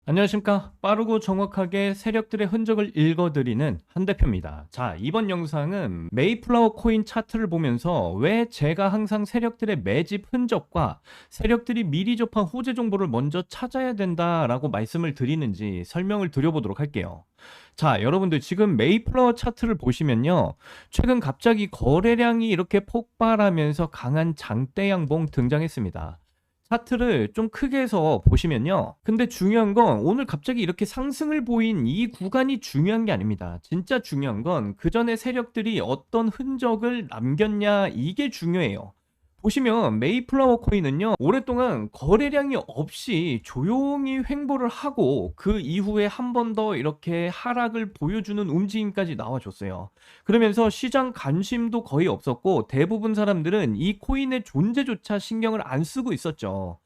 안녕하십니까. 빠르고 정확하게 세력들의 흔적을 읽어드리는 한 대표입니다. 자, 이번 영상은 메이플라워 코인 차트를 보면서 왜 제가 항상 세력들의 매집 흔적과 세력들이 미리 접한 호재 정보를 먼저 찾아야 된다라고 말씀을 드리는지 설명을 드려보도록 할게요. 자, 여러분들 지금 메이플라워 차트를 보시면요. 최근 갑자기 거래량이 이렇게 폭발하면서 강한 장대 양봉 등장했습니다. 차트를 좀 크게 해서 보시면요. 근데 중요한 건 오늘 갑자기 이렇게 상승을 보인 이 구간이 중요한 게 아닙니다. 진짜 중요한 건 그전에 세력들이 어떤 흔적을 남겼냐 이게 중요해요. 보시면 메이플라워 코인은요. 오랫동안 거래량이 없이 조용히 횡보를 하고 그 이후에 한 번 더 이렇게 하락을 보여주는 움직임까지 나와줬어요. 그러면서 시장 관심도 거의 없었고 대부분 사람들은 이 코인의 존재조차 신경을 안 쓰고 있었죠.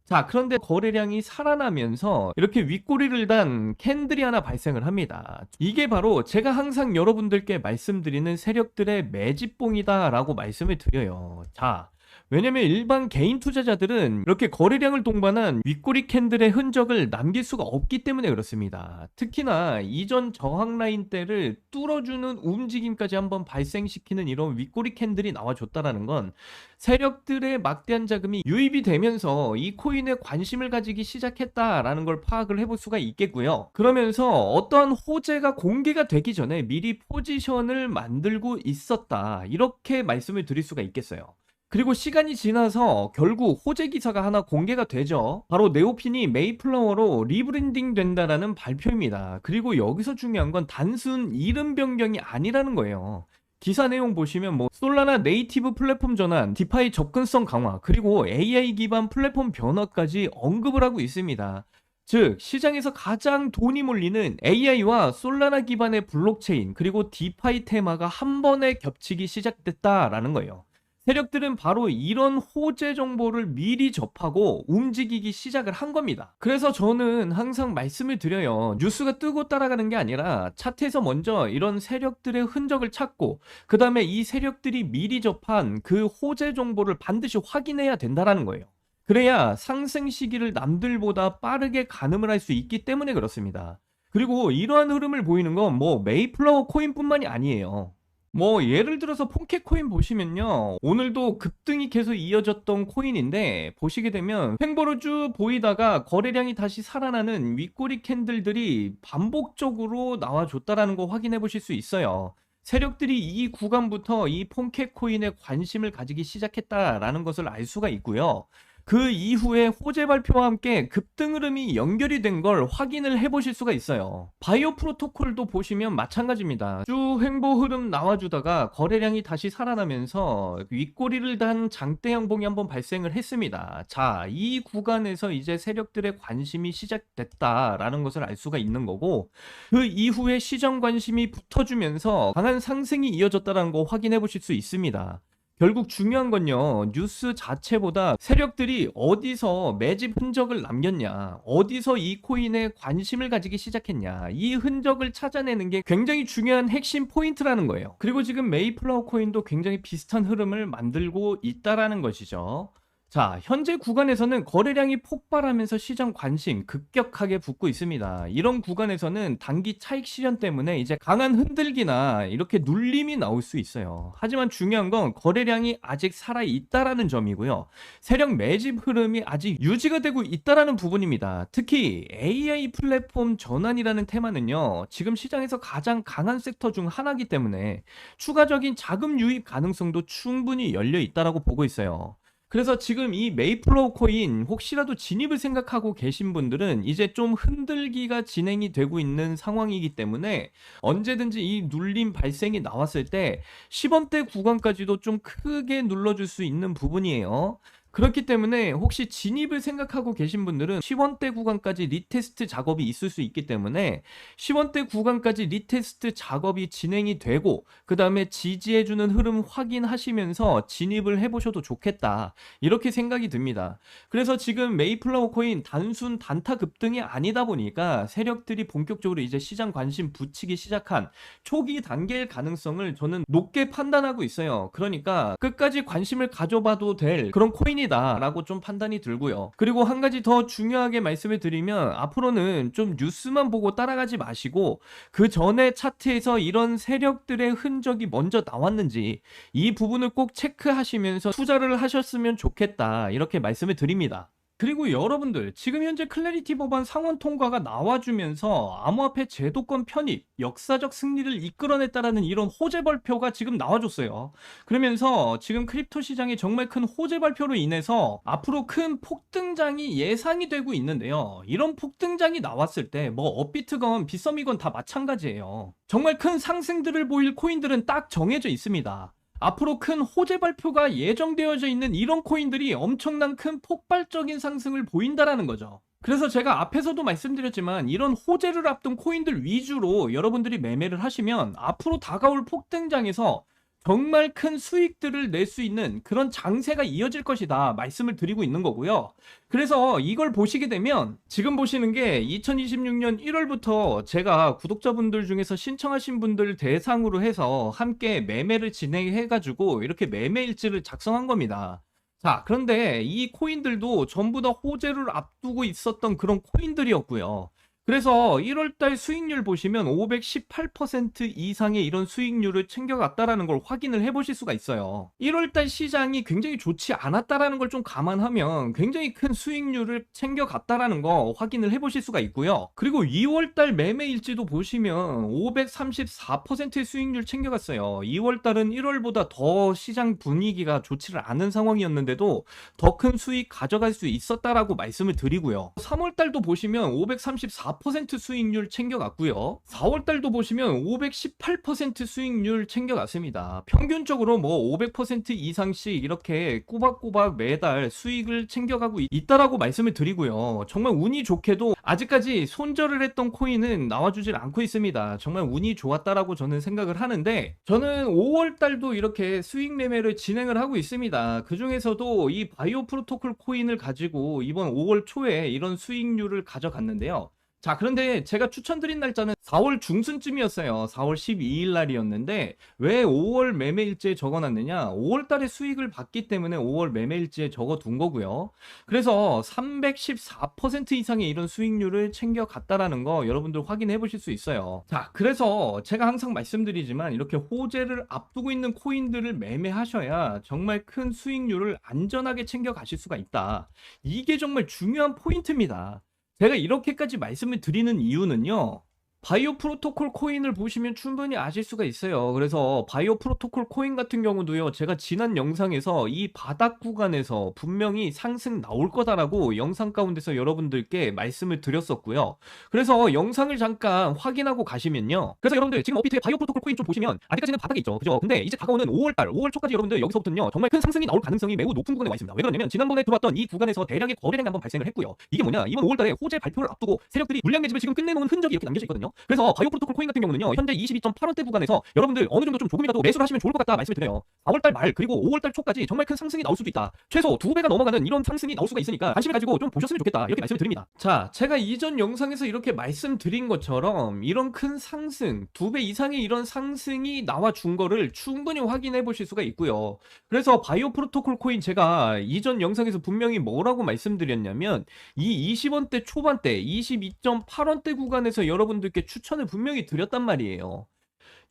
자, 그런데 거래량이 살아나면서 이렇게 윗꼬리를 단 캔들이 하나 발생을 합니다. 이게 바로 제가 항상 여러분들께 말씀드리는 세력들의 매집봉이다라고 말씀을 드려요. 자, 왜냐면 일반 개인 투자자들은 이렇게 거래량을 동반한 윗꼬리 캔들의 흔적을 남길 수가 없기 때문에 그렇습니다. 특히나 이전 저항 라인 대를 뚫어주는 움직임까지 한번 발생시키는 이런 윗꼬리 캔들이 나와줬다라는 건 세력들의 막대한 자금이 유입이 되면서 이 코인에 관심을 가지기 시작했다라는 걸 파악을 해볼 수가 있겠고요. 그러면서 어떠한 호재가 공개가 되기 전에 미리 포지션을 만들고 있었다. 이렇게 말씀을 드릴 수가 있겠어요. 그리고 시간이 지나서 결국 호재 기사가 하나 공개가 되죠. 바로 네오핀이 메이플라워로 리브랜딩 된다라는 발표입니다. 그리고 여기서 중요한 건 단순 이름 변경이 아니라는 거예요. 기사 내용 보시면 뭐 솔라나 네이티브 플랫폼 전환, 디파이 접근성 강화, 그리고 AI 기반 플랫폼 변화까지 언급을 하고 있습니다. 즉 시장에서 가장 돈이 몰리는 AI와 솔라나 기반의 블록체인 그리고 디파이 테마가 한 번에 겹치기 시작됐다라는 거예요. 세력들은 바로 이런 호재 정보를 미리 접하고 움직이기 시작을 한 겁니다. 그래서 저는 항상 말씀을 드려요. 뉴스가 뜨고 따라가는 게 아니라 차트에서 먼저 이런 세력들의 흔적을 찾고 그 다음에 이 세력들이 미리 접한 그 호재 정보를 반드시 확인해야 된다는 거예요. 그래야 상승 시기를 남들보다 빠르게 가늠을 할 수 있기 때문에 그렇습니다. 그리고 이러한 흐름을 보이는 건 뭐 메이플라워 코인뿐만이 아니에요. 뭐 예를 들어서 폰캣코인 보시면요. 오늘도 급등이 계속 이어졌던 코인인데 보시게 되면 횡보로 쭉 보이다가 거래량이 다시 살아나는 윗꼬리 캔들들이 반복적으로 나와줬다라는 거 확인해 보실 수 있어요. 세력들이 이 구간부터 이 폰캣코인에 관심을 가지기 시작했다라는 것을 알 수가 있고요. 그 이후에 호재 발표와 함께 급등 흐름이 연결이 된 걸 확인을 해보실 수가 있어요. 바이오 프로토콜도 보시면 마찬가지입니다. 쭉 횡보 흐름 나와주다가 거래량이 다시 살아나면서 윗꼬리를 단 장대 양봉이 한번 발생을 했습니다. 자, 이 구간에서 이제 세력들의 관심이 시작됐다라는 것을 알 수가 있는 거고, 그 이후에 시장 관심이 붙어주면서 강한 상승이 이어졌다는 거 확인해 보실 수 있습니다. 결국 중요한 건요, 뉴스 자체보다 세력들이 어디서 매집 흔적을 남겼냐, 어디서 이 코인에 관심을 가지기 시작했냐, 이 흔적을 찾아내는 게 굉장히 중요한 핵심 포인트라는 거예요. 그리고 지금 메이플라워 코인도 굉장히 비슷한 흐름을 만들고 있다라는 것이죠. 자, 현재 구간에서는 거래량이 폭발하면서 시장 관심 급격하게 붙고 있습니다. 이런 구간에서는 단기 차익 실현 때문에 이제 강한 흔들기나 이렇게 눌림이 나올 수 있어요. 하지만 중요한 건 거래량이 아직 살아 있다라는 점이고요. 세력 매집 흐름이 아직 유지가 되고 있다라는 부분입니다. 특히 AI 플랫폼 전환이라는 테마는요. 지금 시장에서 가장 강한 섹터 중 하나이기 때문에 추가적인 자금 유입 가능성도 충분히 열려 있다라고 보고 있어요. 그래서 지금 이 메이플로우 코인 혹시라도 진입을 생각하고 계신 분들은 이제 좀 흔들기가 진행이 되고 있는 상황이기 때문에 언제든지 이 눌림 발생이 나왔을 때 10원대 구간까지도 좀 크게 눌러줄 수 있는 부분이에요. 그렇기 때문에 혹시 진입을 생각하고 계신 분들은 10원대 구간까지 리테스트 작업이 있을 수 있기 때문에 10원대 구간까지 리테스트 작업이 진행이 되고 그 다음에 지지해주는 흐름 확인하시면서 진입을 해보셔도 좋겠다, 이렇게 생각이 듭니다. 그래서 지금 메이플라워 코인 단순 단타 급등이 아니다 보니까 세력들이 본격적으로 이제 시장 관심 붙이기 시작한 초기 단계일 가능성을 저는 높게 판단하고 있어요. 그러니까 끝까지 관심을 가져봐도 될 그런 코인이 있습니다라고 좀 판단이 들고요. 그리고 한 가지 더 중요하게 말씀을 드리면 앞으로는 좀 뉴스만 보고 따라가지 마시고 그 전에 차트에서 이런 세력들의 흔적이 먼저 나왔는지 이 부분을 꼭 체크하시면서 투자를 하셨으면 좋겠다 이렇게 말씀을 드립니다. 그리고 여러분들 지금 현재 클래리티 법안 상원 통과가 나와주면서 암호화폐 제도권 편입, 역사적 승리를 이끌어냈다라는 이런 호재 발표가 지금 나와줬어요. 그러면서 지금 크립토 시장에 정말 큰 호재 발표로 인해서 앞으로 큰 폭등장이 예상이 되고 있는데요. 이런 폭등장이 나왔을 때 뭐 업비트건 빗썸이건 다 마찬가지예요. 정말 큰 상승들을 보일 코인들은 딱 정해져 있습니다. 앞으로 큰 호재 발표가 예정되어져 있는 이런 코인들이 엄청난 큰 폭발적인 상승을 보인다라는 거죠. 그래서 제가 앞에서도 말씀드렸지만 이런 호재를 앞둔 코인들 위주로 여러분들이 매매를 하시면 앞으로 다가올 폭등장에서 정말 큰 수익들을 낼 수 있는 그런 장세가 이어질 것이다 말씀을 드리고 있는 거고요. 그래서 이걸 보시게 되면 지금 보시는 게 2026년 1월부터 제가 구독자분들 중에서 신청하신 분들 대상으로 해서 함께 매매를 진행해가지고 이렇게 매매 일지를 작성한 겁니다. 자, 그런데 이 코인들도 전부 다 호재를 앞두고 있었던 그런 코인들이었고요. 그래서 1월달 수익률 보시면 518% 이상의 이런 수익률을 챙겨갔다라는 걸 확인을 해보실 수가 있어요. 1월달 시장이 굉장히 좋지 않았다라는 걸 좀 감안하면 굉장히 큰 수익률을 챙겨갔다라는 거 확인을 해보실 수가 있고요. 그리고 2월달 매매 일지도 보시면 534%의 수익률 챙겨갔어요. 2월달은 1월보다 더 시장 분위기가 좋지를 않은 상황이었는데도 더 큰 수익 가져갈 수 있었다라고 말씀을 드리고요. 3월달도 보시면 534% 수익률 챙겨갔고요. 4월달도 보시면 518% 수익률 챙겨갔습니다. 평균적으로 뭐 500% 이상씩 이렇게 꼬박꼬박 매달 수익을 챙겨가고 있다라고 말씀을 드리고요. 정말 운이 좋게도 아직까지 손절을 했던 코인은 나와주질 않고 있습니다. 정말 운이 좋았다라고 저는 생각을 하는데 저는 5월달도 이렇게 수익 매매를 진행을 하고 있습니다. 그 중에서도 이 바이오 프로토콜 코인을 가지고 이번 5월 초에 이런 수익률을 가져갔는데요. 자, 그런데 제가 추천드린 날짜는 4월 중순쯤이었어요. 4월 12일 날이었는데 왜 5월 매매일지에 적어놨느냐? 5월 달에 수익을 받기 때문에 5월 매매일지에 적어둔 거고요. 그래서 314% 이상의 이런 수익률을 챙겨갔다라는 거 여러분들 확인해 보실 수 있어요. 자, 그래서 제가 항상 말씀드리지만 이렇게 호재를 앞두고 있는 코인들을 매매하셔야 정말 큰 수익률을 안전하게 챙겨가실 수가 있다. 이게 정말 중요한 포인트입니다. 제가 이렇게까지 말씀을 드리는 이유는요. 바이오 프로토콜 코인을 보시면 충분히 아실 수가 있어요. 그래서 바이오 프로토콜 코인 같은 경우도요. 제가 지난 영상에서 이 바닥 구간에서 분명히 상승 나올 거다라고 영상 가운데서 여러분들께 말씀을 드렸었고요. 그래서 영상을 잠깐 확인하고 가시면요. 그래서 여러분들 지금 업비트의 바이오 프로토콜 코인 좀 보시면 아직까지는 바닥에 있죠. 그죠? 근데 이제 다가오는 5월달, 5월 초까지 여러분들 여기서부터는요. 정말 큰 상승이 나올 가능성이 매우 높은 구간에 와 있습니다. 왜 그러냐면 지난번에 들어왔던 이 구간에서 대량의 거래량이 한번 발생을 했고요. 이게 뭐냐? 이번 5월달에 호재 발표를 앞두고 세력들이 물량 매집을 지금 끝내놓은 흔적이 이렇게 남겨져 있거든요. 그래서 바이오 프로토콜 코인 같은 경우는요. 현재 22.8원대 구간에서 여러분들 어느 정도 좀 조금이라도 매수를 하시면 좋을 것 같다 말씀을 드려요. 4월달 말 그리고 5월달 초까지 정말 큰 상승이 나올 수도 있다. 최소 2배가 넘어가는 이런 상승이 나올 수가 있으니까 관심을 가지고 좀 보셨으면 좋겠다. 이렇게 말씀을 드립니다. 자, 제가 이전 영상에서 이렇게 말씀드린 것처럼 이런 큰 상승, 2배 이상의 이런 상승이 나와준 거를 충분히 확인해 보실 수가 있고요. 그래서 바이오 프로토콜 코인 제가 이전 영상에서 분명히 뭐라고 말씀드렸냐면 이 20원대 초반대, 22.8원대 구간에서 여러분들께 추천을 분명히 드렸단 말이에요.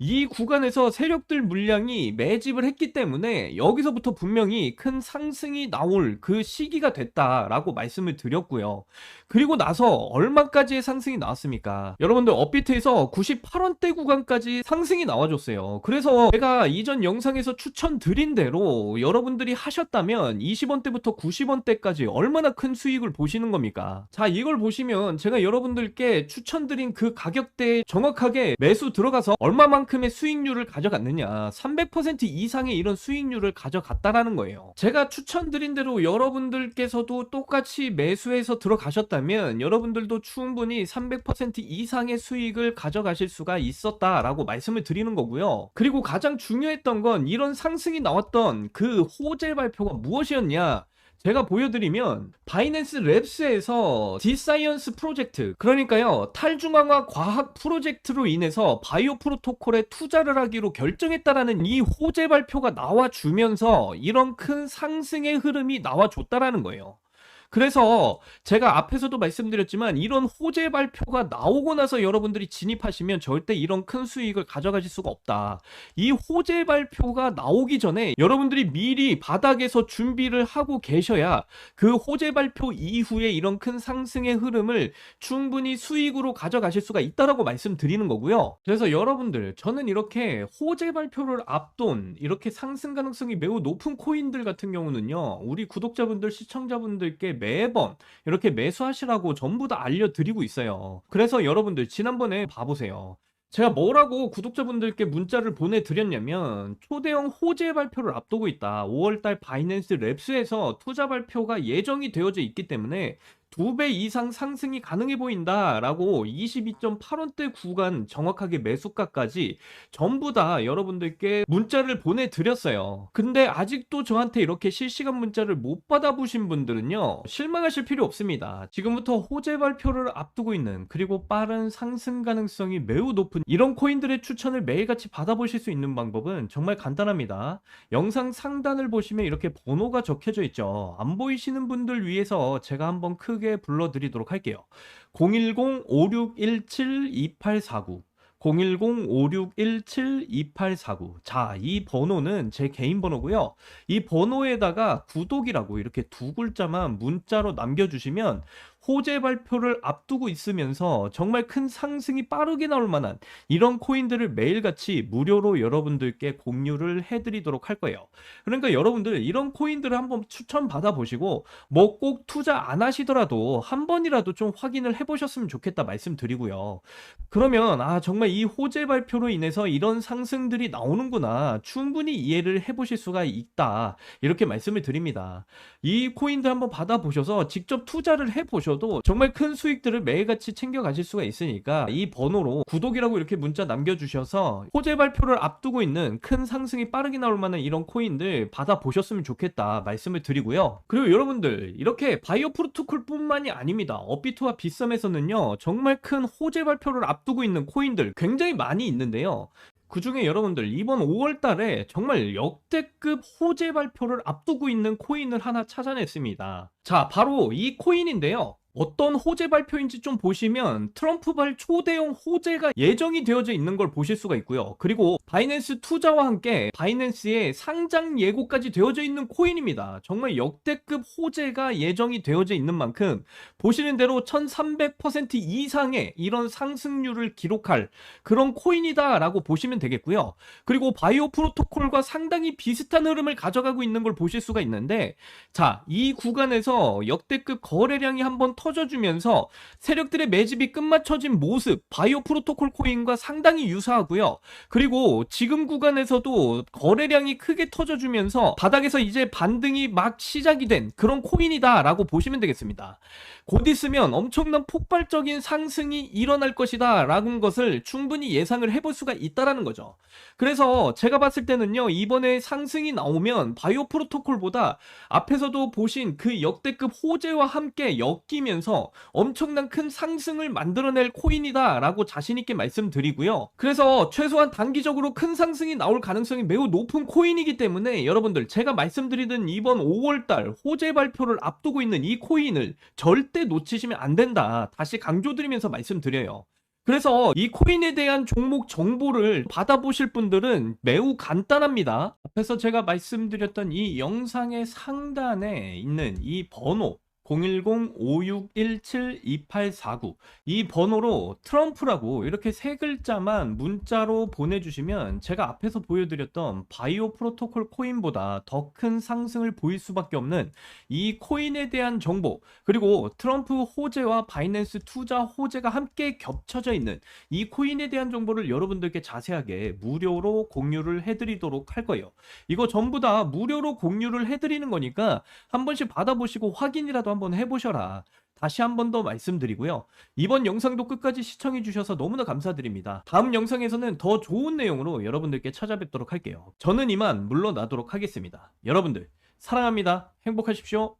이 구간에서 세력들 물량이 매집을 했기 때문에 여기서부터 분명히 큰 상승이 나올 그 시기가 됐다라고 말씀을 드렸고요. 그리고 나서 얼마까지의 상승이 나왔습니까? 여러분들 업비트에서 98원대 구간까지 상승이 나와줬어요. 그래서 제가 이전 영상에서 추천드린 대로 여러분들이 하셨다면 20원대부터 90원대까지 얼마나 큰 수익을 보시는 겁니까? 자, 이걸 보시면 제가 여러분들께 추천드린 그 가격대에 정확하게 매수 들어가서 얼마만큼의 수익률을 가져갔느냐, 300% 이상의 이런 수익률을 가져갔다라는 거예요. 제가 추천드린 대로 여러분들께서도 똑같이 매수해서 들어가셨다면 여러분들도 충분히 300% 이상의 수익을 가져가실 수가 있었다라고 말씀을 드리는 거고요. 그리고 가장 중요했던 건 이런 상승이 나왔던 그 호재 발표가 무엇이었냐, 제가 보여드리면 바이낸스 랩스에서 디사이언스 프로젝트, 그러니까요 탈중앙화 과학 프로젝트로 인해서 바이오 프로토콜에 투자를 하기로 결정했다라는 이 호재 발표가 나와주면서 이런 큰 상승의 흐름이 나와줬다라는 거예요. 그래서 제가 앞에서도 말씀드렸지만 이런 호재 발표가 나오고 나서 여러분들이 진입하시면 절대 이런 큰 수익을 가져가실 수가 없다. 이 호재 발표가 나오기 전에 여러분들이 미리 바닥에서 준비를 하고 계셔야 그 호재 발표 이후에 이런 큰 상승의 흐름을 충분히 수익으로 가져가실 수가 있다라고 말씀드리는 거고요. 그래서 여러분들, 저는 이렇게 호재 발표를 앞둔 이렇게 상승 가능성이 매우 높은 코인들 같은 경우는요, 우리 구독자분들, 시청자분들께 매번 이렇게 매수하시라고 전부 다 알려드리고 있어요. 그래서 여러분들 지난번에 봐보세요. 제가 뭐라고 구독자분들께 문자를 보내드렸냐면, 초대형 호재 발표를 앞두고 있다. 5월달 바이낸스 랩스에서 투자 발표가 예정이 되어져 있기 때문에 2배 이상 상승이 가능해 보인다 라고 22.8원대 구간 정확하게 매수가까지 전부 다 여러분들께 문자를 보내드렸어요. 근데 아직도 저한테 이렇게 실시간 문자를 못 받아보신 분들은요, 실망하실 필요 없습니다. 지금부터 호재 발표를 앞두고 있는, 그리고 빠른 상승 가능성이 매우 높은 이런 코인들의 추천을 매일같이 받아보실 수 있는 방법은 정말 간단합니다. 영상 상단을 보시면 이렇게 번호가 적혀져 있죠. 안 보이시는 분들 위해서 제가 한번 크게 불러드리도록 할게요. 010-5617-2849, 010-5617-2849. 자, 이 번호는 제 개인 번호고요. 이 번호에다가 구독이라고 이렇게 두 글자만 문자로 남겨주시면 호재 발표를 앞두고 있으면서 정말 큰 상승이 빠르게 나올 만한 이런 코인들을 매일같이 무료로 여러분들께 공유를 해드리도록 할 거예요. 그러니까 여러분들 이런 코인들을 한번 추천받아 보시고, 뭐 꼭 투자 안 하시더라도 한 번이라도 좀 확인을 해보셨으면 좋겠다 말씀드리고요. 그러면 정말 이 호재 발표로 인해서 이런 상승들이 나오는구나, 충분히 이해를 해보실 수가 있다, 이렇게 말씀을 드립니다. 이 코인들 한번 받아보셔서 직접 투자를 해보셔도 정말 큰 수익들을 매일같이 챙겨가실 수가 있으니까, 이 번호로 구독이라고 이렇게 문자 남겨주셔서 호재 발표를 앞두고 있는 큰 상승이 빠르게 나올 만한 이런 코인들 받아보셨으면 좋겠다 말씀을 드리고요. 그리고 여러분들, 이렇게 바이오 프로토콜 뿐만이 아닙니다. 업비트와 빗썸에서는요, 정말 큰 호재 발표를 앞두고 있는 코인들 굉장히 많이 있는데요, 그 중에 여러분들 이번 5월 달에 정말 역대급 호재 발표를 앞두고 있는 코인을 하나 찾아냈습니다. 자, 바로 이 코인인데요. 어떤 호재 발표인지 좀 보시면 트럼프발 초대형 호재가 예정이 되어져 있는 걸 보실 수가 있고요. 그리고 바이낸스 투자와 함께 바이낸스의 상장 예고까지 되어져 있는 코인입니다. 정말 역대급 호재가 예정이 되어져 있는 만큼 보시는 대로 1300% 이상의 이런 상승률을 기록할 그런 코인이다 라고 보시면 되겠고요. 그리고 바이오 프로토콜과 상당히 비슷한 흐름을 가져가고 있는 걸 보실 수가 있는데, 자, 이 구간에서 역대급 거래량이 한번 터져주면서 세력들의 매집이 끝마쳐진 모습, 바이오 프로토콜 코인과 상당히 유사하고요. 그리고 지금 구간에서도 거래량이 크게 터져주면서 바닥에서 이제 반등이 막 시작이 된 그런 코인이다 라고 보시면 되겠습니다. 곧 있으면 엄청난 폭발적인 상승이 일어날 것이다 라는 것을 충분히 예상을 해볼 수가 있다라는 거죠. 그래서 제가 봤을 때는요, 이번에 상승이 나오면 바이오 프로토콜보다 앞에서도 보신 그 역대급 호재와 함께 엮이면서 엄청난 큰 상승을 만들어낼 코인이다 라고 자신있게 말씀드리고요. 그래서 최소한 단기적으로 큰 상승이 나올 가능성이 매우 높은 코인이기 때문에 여러분들, 제가 말씀드리던 이번 5월달 호재 발표를 앞두고 있는 이 코인을 절대 놓치시면 안 된다, 다시 강조드리면서 말씀드려요. 그래서 이 코인에 대한 종목 정보를 받아보실 분들은 매우 간단합니다. 앞에서 제가 말씀드렸던 이 영상의 상단에 있는 이 번호 010-5617-2849, 이 번호로 트럼프라고 이렇게 세 글자만 문자로 보내주시면 제가 앞에서 보여드렸던 바이오 프로토콜 코인보다 더 큰 상승을 보일 수밖에 없는 이 코인에 대한 정보, 그리고 트럼프 호재와 바이낸스 투자 호재가 함께 겹쳐져 있는 이 코인에 대한 정보를 여러분들께 자세하게 무료로 공유를 해드리도록 할 거예요. 이거 전부 다 무료로 공유를 해드리는 거니까 한 번씩 받아보시고 확인이라도 한번 해보셔라, 다시 한 번 더 말씀드리고요. 이번 영상도 끝까지 시청해 주셔서 너무나 감사드립니다. 다음 영상에서는 더 좋은 내용으로 여러분들께 찾아뵙도록 할게요. 저는 이만 물러나도록 하겠습니다. 여러분들 사랑합니다. 행복하십시오.